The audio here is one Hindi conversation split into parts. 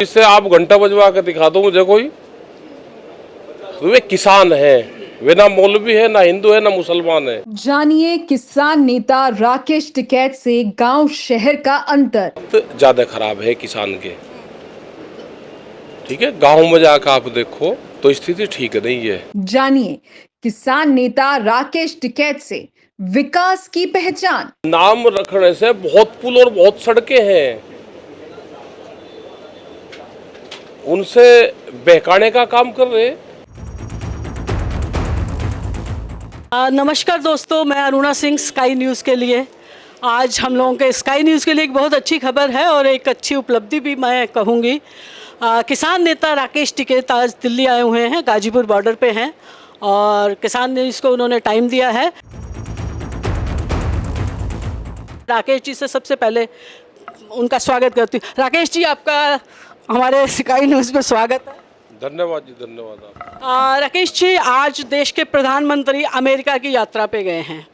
इससे आप घंटा बजवा कर दिखा दो मुझे कोई, वे किसान है, वे ना मौलवी है, ना हिंदू है, ना मुसलमान है। जानिए किसान नेता राकेश टिकैत से गांव शहर का अंतर। ज्यादा खराब है किसान के, ठीक है। गाँव में जाकर आप देखो तो स्थिति ठीक नहीं है। जानिए किसान नेता राकेश टिकैत से विकास की पहचान। नाम रखने से बहुत पुल और बहुत सड़कें हैं, उनसे बहकाने का काम कर रहे हैं। नमस्कार दोस्तों, मैं अरुणा सिंह स्काई न्यूज़ के लिए। आज हम लोगों के स्काई न्यूज़ के लिए एक बहुत अच्छी खबर है और एक अच्छी उपलब्धि भी मैं कहूँगी। किसान नेता राकेश टिकैत आज दिल्ली आए हुए हैं, गाजीपुर बॉर्डर पे हैं और किसान न्यूज़ को उन्होंने टाइम दिया है। राकेश जी से सबसे पहले उनका स्वागत करती हूँ। राकेश जी, आपका हमारे स्काई न्यूज़ में स्वागत है। धन्यवाद जी, धन्यवाद आप। राकेश जी, आज देश के प्रधानमंत्री अमेरिका की यात्रा पे गए हैं,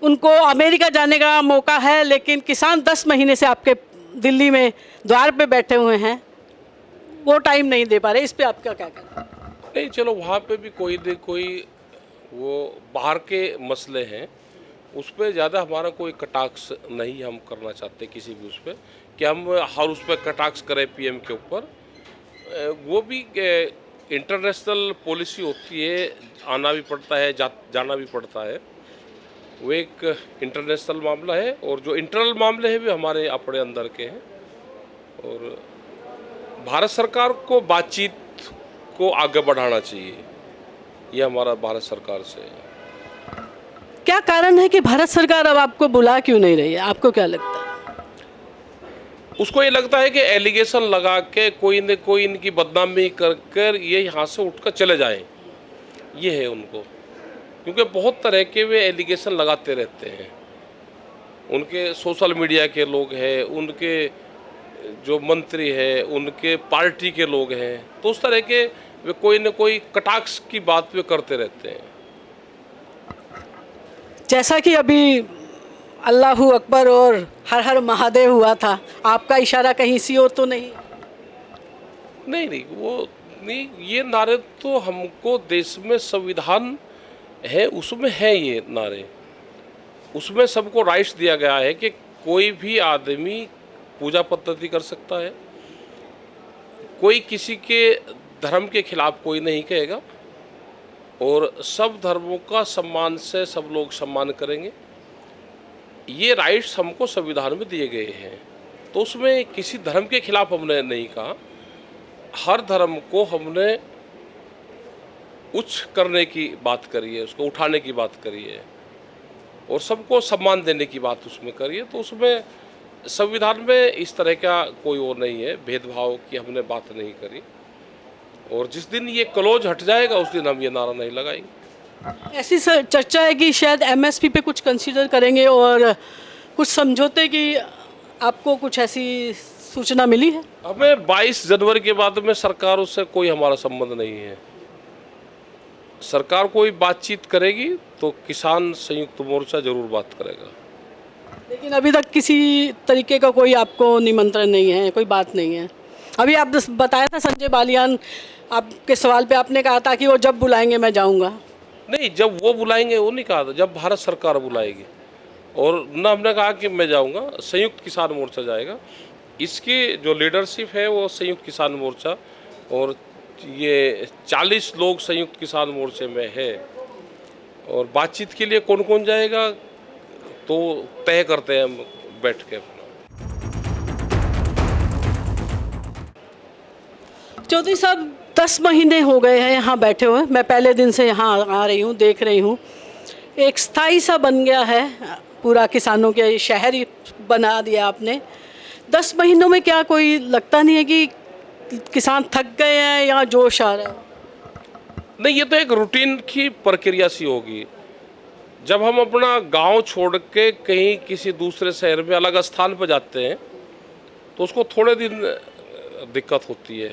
उनको अमेरिका जाने का मौका है, लेकिन किसान 10 महीने से आपके दिल्ली में द्वार पे बैठे हुए हैं, वो टाइम नहीं दे पा रहे। इस पे आपका क्या कहना है? नहीं, चलो वहाँ पे भी कोई वो बाहर के मसले हैं, उस पर ज़्यादा हमारा कोई कटाक्ष नहीं हम करना चाहते किसी भी उस पर, कि हम हर उस पर कटाक्ष करें पीएम के ऊपर। वो भी इंटरनेशनल पॉलिसी होती है, आना भी पड़ता है, जाना भी पड़ता है। वो एक इंटरनेशनल मामला है और जो इंटरनल मामले हैं वे हमारे अपने अंदर के हैं। और भारत सरकार को बातचीत को आगे बढ़ाना चाहिए, ये हमारा भारत सरकार से है। क्या कारण है कि भारत सरकार अब आपको बुला क्यों नहीं रही है? आपको क्या लगता है? उसको ये लगता है कि एलिगेशन लगा के कोई न कोई इनकी बदनामी कर कर ये यहाँ से उठकर चले जाएं, ये है उनको। क्योंकि बहुत तरह के वे एलिगेशन लगाते रहते हैं, उनके सोशल मीडिया के लोग हैं, उनके जो मंत्री हैं, उनके पार्टी के लोग हैं, तो उस तरह के वे कोई न कोई कटाक्ष की बात वे करते रहते हैं। जैसा कि अभी अल्लाहू अकबर और हर हर महादेव हुआ था, आपका इशारा कहीं इसी और तो नहीं? नहीं, वो नहीं, ये नारे तो हमको देश में संविधान है उसमें है, ये नारे उसमें सबको राइट्स दिया गया है कि कोई भी आदमी पूजा पद्धति कर सकता है, कोई किसी के धर्म के खिलाफ कोई नहीं कहेगा और सब धर्मों का सम्मान से सब लोग सम्मान करेंगे। ये राइट्स हमको संविधान में दिए गए हैं, तो उसमें किसी धर्म के खिलाफ हमने नहीं कहा। हर धर्म को हमने उच्च करने की बात करी है, उसको उठाने की बात करी है और सबको सम्मान देने की बात उसमें करी है। तो उसमें संविधान में इस तरह का कोई वो नहीं है, भेदभाव की हमने बात नहीं करी। और जिस दिन ये क्लोज हट जाएगा उस दिन हम ये नारा नहीं लगाएंगे। ऐसी चर्चा है कि शायद एमएसपी पे कुछ कंसीडर करेंगे और कुछ समझौते की आपको कुछ ऐसी सूचना मिली है? हमें 22 जनवरी के बाद में सरकारों से कोई हमारा संबंध नहीं है। सरकार कोई बातचीत करेगी तो किसान संयुक्त मोर्चा जरूर बात करेगा। लेकिन अभी तक किसी तरीके का कोई आपको निमंत्रण नहीं है, कोई बात नहीं है? अभी आप बताया था संजय बालियान, आपके सवाल पे आपने कहा था कि वो जब बुलाएंगे मैं जाऊंगा। नहीं, जब वो बुलाएंगे वो नहीं कहा था, जब भारत सरकार बुलाएगी। और ना हमने कहा कि मैं जाऊंगा, संयुक्त किसान मोर्चा जाएगा। इसकी जो लीडरशिप है वो संयुक्त किसान मोर्चा, और ये 40 लोग संयुक्त किसान मोर्चे में है। और बातचीत के लिए कौन कौन जाएगा तो तय करते हैं हम बैठ के अपना। चौधरी साहब, 10 महीने हो गए हैं यहाँ बैठे हुए। मैं पहले दिन से यहाँ आ रही हूँ, देख रही हूँ। एक स्थायी सा बन गया है पूरा, किसानों के शहर ही बना दिया आपने। 10 महीनों में क्या कोई लगता नहीं है कि किसान थक गए हैं या जोश आ रहा है? नहीं, ये तो एक रूटीन की प्रक्रिया सी होगी। जब हम अपना गांव छोड़ के कहीं किसी दूसरे शहर में अलग स्थान पर जाते हैं तो उसको थोड़े दिन दिक्कत होती है,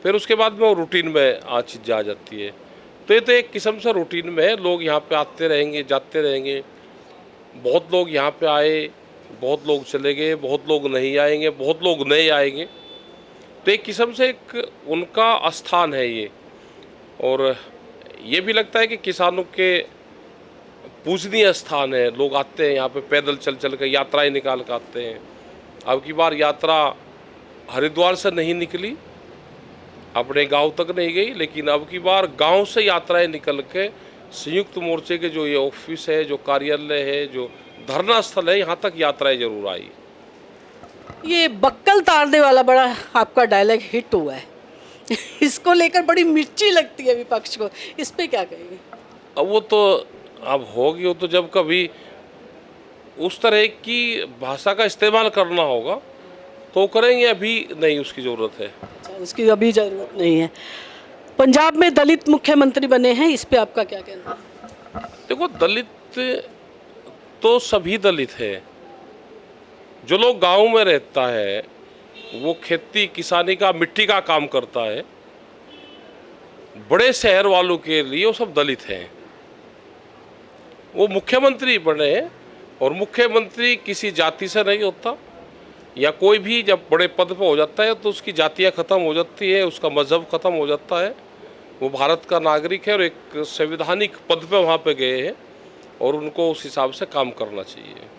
फिर उसके बाद में वो रूटीन में चीज़ आ जाती है। तो ये तो एक किस्म से रूटीन में है। लोग यहाँ पे आते रहेंगे, जाते रहेंगे। बहुत लोग यहाँ पे आए, बहुत लोग चले गए, बहुत लोग नहीं आएंगे, बहुत लोग नए आएंगे। तो एक किस्म से एक उनका स्थान है ये। और ये भी लगता है कि किसानों के पूजनीय स्थान है। लोग आते हैं यहाँ पे पैदल चल चल कर यात्राएं निकाल कर आते हैं। अब की बार यात्रा हरिद्वार से नहीं निकली, अपने गांव तक नहीं गई, लेकिन अब की बार गांव से यात्राएं निकल के संयुक्त मोर्चे के जो ये ऑफिस है, जो कार्यालय है, जो धरना स्थल है, यहाँ तक यात्राएं जरूर आई। ये बक्कल तारने वाला बड़ा आपका डायलॉग हिट हुआ है इसको लेकर बड़ी मिर्ची लगती है विपक्ष को, इस पे क्या कहेंगे? अब वो तो अब होगी, वो तो जब कभी उस तरह की भाषा का इस्तेमाल करना होगा तो करेंगे, अभी नहीं उसकी ज़रूरत है। अच्छा, उसकी अभी ज़रूरत नहीं है। पंजाब में दलित मुख्यमंत्री बने हैं, इस पे आपका क्या कहना है? देखो, दलित तो सभी दलित है। जो लोग गांव में रहता है, वो खेती किसानी का मिट्टी का काम करता है, बड़े शहर वालों के लिए वो सब दलित हैं। वो मुख्यमंत्री बने हैं, और मुख्यमंत्री किसी जाति से नहीं होता, या कोई भी जब बड़े पद पर हो जाता है तो उसकी जातियाँ ख़त्म हो जाती है, उसका मजहब ख़त्म हो जाता है। वो भारत का नागरिक है और एक संवैधानिक पद पे वहाँ पे गए हैं, और उनको उस हिसाब से काम करना चाहिए।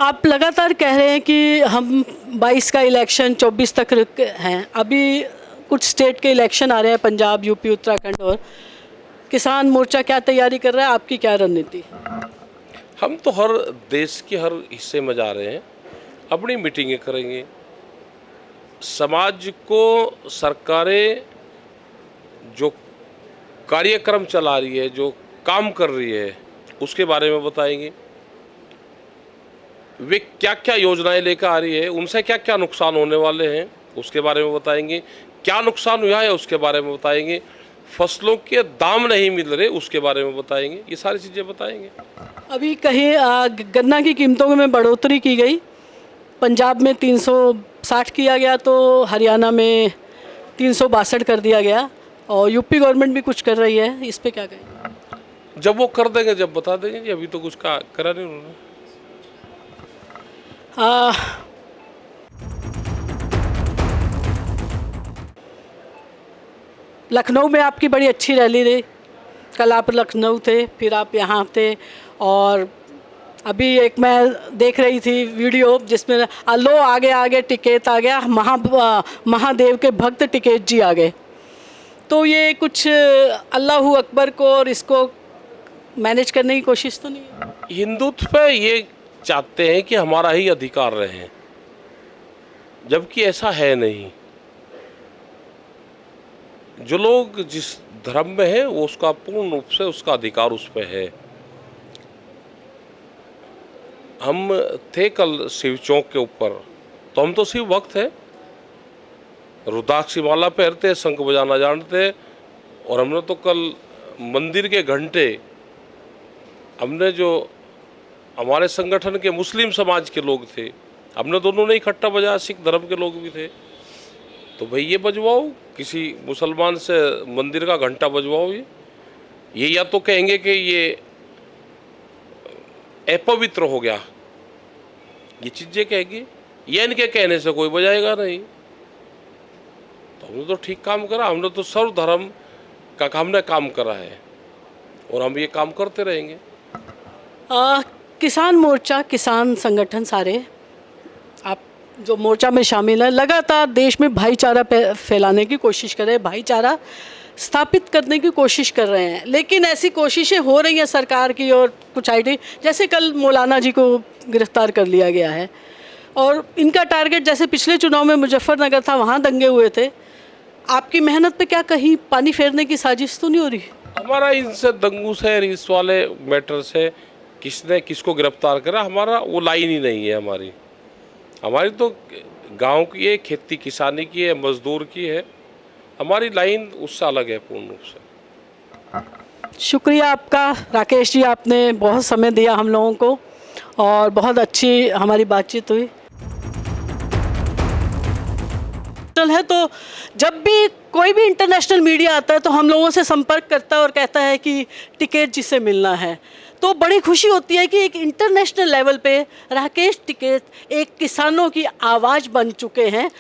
आप लगातार कह रहे हैं कि हम 22 का इलेक्शन 24 तक हैं, अभी कुछ स्टेट के इलेक्शन आ रहे हैं, पंजाब, यूपी, उत्तराखंड, और किसान मोर्चा क्या तैयारी कर रहा है, आपकी क्या रणनीति है? हम तो हर देश के हर हिस्से में जा रहे हैं, अपनी मीटिंगें करेंगे। समाज को सरकारें जो कार्यक्रम चला रही है, जो काम कर रही है, उसके बारे में बताएंगे। वे क्या क्या योजनाएं लेकर आ रही है, उनसे क्या क्या नुकसान होने वाले हैं, उसके बारे में बताएंगे। क्या नुकसान हुआ है, उसके बारे में बताएंगे। फसलों के दाम नहीं मिल रहे, उसके बारे में बताएंगे। ये सारी चीज़ें बताएंगे। अभी कहीं गन्ना की कीमतों में बढ़ोतरी की गई, पंजाब में 360 किया गया, तो हरियाणा में 362 कर दिया गया, और यूपी गवर्नमेंट भी कुछ कर रही है, इस पे क्या कहेंगे? जब वो कर देंगे, जब बता देंगे जी। अभी तो कुछ करा नहीं उन्होंने। लखनऊ में आपकी बड़ी अच्छी रैली रही, कल आप लखनऊ थे, फिर आप यहाँ थे, और अभी एक मैं देख रही थी वीडियो जिसमें लो आगे आगे टिकैत आ गया, महादेव के भक्त टिकैत जी आ गए। तो ये कुछ अल्लाहू अकबर को और इसको मैनेज करने की कोशिश तो नहीं है? हिंदुत्व पे ये चाहते हैं कि हमारा ही अधिकार रहे, जबकि ऐसा है नहीं। जो लोग जिस धर्म में है, वो उसका पूर्ण रूप से उसका अधिकार उस पर है। हम थे कल शिव चौक के ऊपर, तो हम तो शिव भक्त है, रुद्राक्ष की माला पहनते, शंख बजाना जानते, और हमने तो कल मंदिर के घंटे, हमने जो हमारे संगठन के मुस्लिम समाज के लोग थे, हमने दोनों ने इकट्ठा बजाया, सिख धर्म के लोग भी थे। तो भाई ये बजवाओ, किसी मुसलमान से मंदिर का घंटा बजवाओ, ये या तो कहेंगे कि ये अपवित्र हो गया, ये चीज़ें कहेंगे, या इनके कहने से कोई बजाएगा नहीं। तो हमने तो ठीक काम करा, हमने तो सर्वधर्म का हमने काम करा है, और हम ये काम करते रहेंगे। किसान मोर्चा, किसान संगठन सारे आप जो मोर्चा में शामिल है, लगातार देश में भाईचारा फैलाने की कोशिश कर रहे हैं, भाईचारा स्थापित करने की कोशिश कर रहे हैं, लेकिन ऐसी कोशिशें हो रही हैं सरकार की और कुछ आईटी, जैसे कल मौलाना जी को गिरफ्तार कर लिया गया है, और इनका टारगेट जैसे पिछले चुनाव में मुजफ्फरनगर था, वहाँ दंगे हुए थे। आपकी मेहनत पे क्या कहीं पानी फेरने की साजिश तो नहीं हो रही? हमारा इनसे दंगू से, इस वाले मैटर से किसने किसको गिरफ्तार करा, हमारा वो लाइन ही नहीं है। हमारी तो गांव की है, खेती किसानी की है, मजदूर की है, हमारी लाइन उससे अलग है पूर्ण रूप से। शुक्रिया आपका राकेश जी, आपने बहुत समय दिया हम लोगों को, और बहुत अच्छी हमारी बातचीत हुई है। तो जब भी कोई भी इंटरनेशनल मीडिया आता है तो हम लोगों से संपर्क करता है और कहता है कि टिकैत जी से मिलना है, तो बड़ी खुशी होती है कि एक इंटरनेशनल लेवल पे राकेश टिकैत एक किसानों की आवाज़ बन चुके हैं।